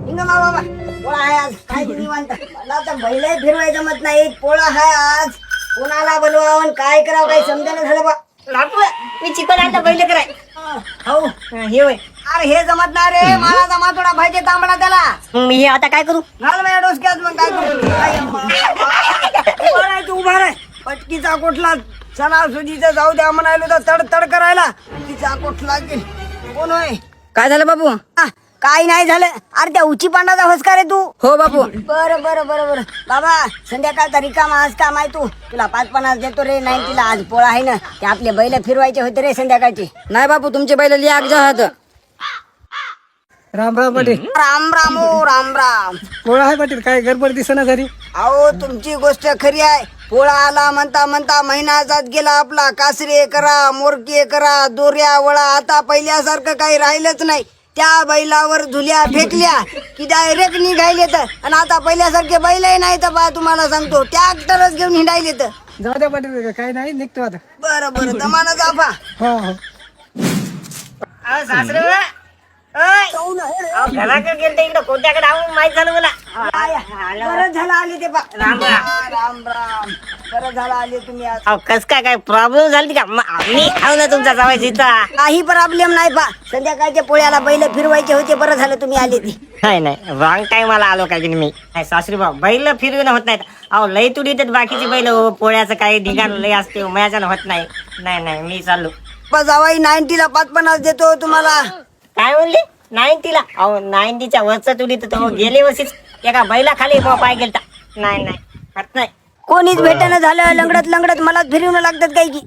हिंग मा बाबा पोळा आहे आज काय निवांत मला तर बैलही फिरवाय जमत नाही पोळा आहे आज कोणाला बोलवावं काय करावं काही समजेना झालं बा बापू मी चिकन आता पहिले कराय हो हे होय अरे हे जमत नाही रे मला जमा थोडा पाहिजे तांबडा त्याला मी हे आता काय करू घाल माझ्या डोसक्यात मग काय करू काय उभा राह तू उभा राह पटकीचा कुठला सणासुदीचा जाऊ द्या म्हणायलो तर तड तड करायला तिचा कुठला कोण होय काय झालं बापू काही नाही झालं अरे त्या उची पांडाचा हसका रे तू हो बापू बरं बरं बरं बरं बाबा संध्याकाळचा रिकामा आज काम आहे तू तुला 5-50 देतो रे 90ला आज पोळा आहे ना ते आपले बैल फिरवायचे होते रे संध्याकाळचे नाही बापू तुमचे बैल लिया जहात राम राम पाटील. राम राम ओ राम राम पोळा आहे पाटील, काय गडबड दिसेना झाली. अहो तुमची गोष्ट खरी आहे पोळा आला म्हणता म्हणता महिना जात गेला आपला कासरे करा मोरके करा दोऱ्या वळा आता पहिल्यासारखं काही राहिलंच नाही त्या बैलावर धुल्या फेकल्या की डायरेक्ट निघायले तर आणि आता पहिल्यासारखे बैलही नाही तर बा तुम्हाला सांगतो ट्रॅक्टरच घेऊन हिंडायले तर जाऊ द्या पाटील, काही नाही, निघतो आता. बरं बरं दमानं जापा हो हो सासरे इकडे कोणत्याकडे आहो माहित झालं मला बरं झालं आले ते बा राम राम. राम राम बरं झालं आले तुम्ही आज अहो कस काय प्रॉब्लेम झाली का मी आहो ना तुमचा जावायचा इथं काही प्रॉब्लेम नाही बा संध्याकाळच्या पोळ्याला बैल फिरवायचे होते बरं झालं तुम्ही आले ते नाही नाही रॉंग टाइमला आलो काय की मी नाही सासरी भाऊ बैल फिरवणं होत नाहीत अहो लई तुडी येतात बाकीचे बैल पोळ्याचं काही ढिगाण लई असते मयाच्यानं होत नाही नाही नाही मी चाललो बा जावाई 90ला 5-50 देतो तुम्हाला काय म्हणले 90ला अहो 90च्या वरचा तुडी तर तो गेले वर्षीच एका बैला खाली पाय गेलता नाही नाही होत नाही कोणीच भेटणं झालं लंगडत लंगडत मला फिरवणं लागतात काही की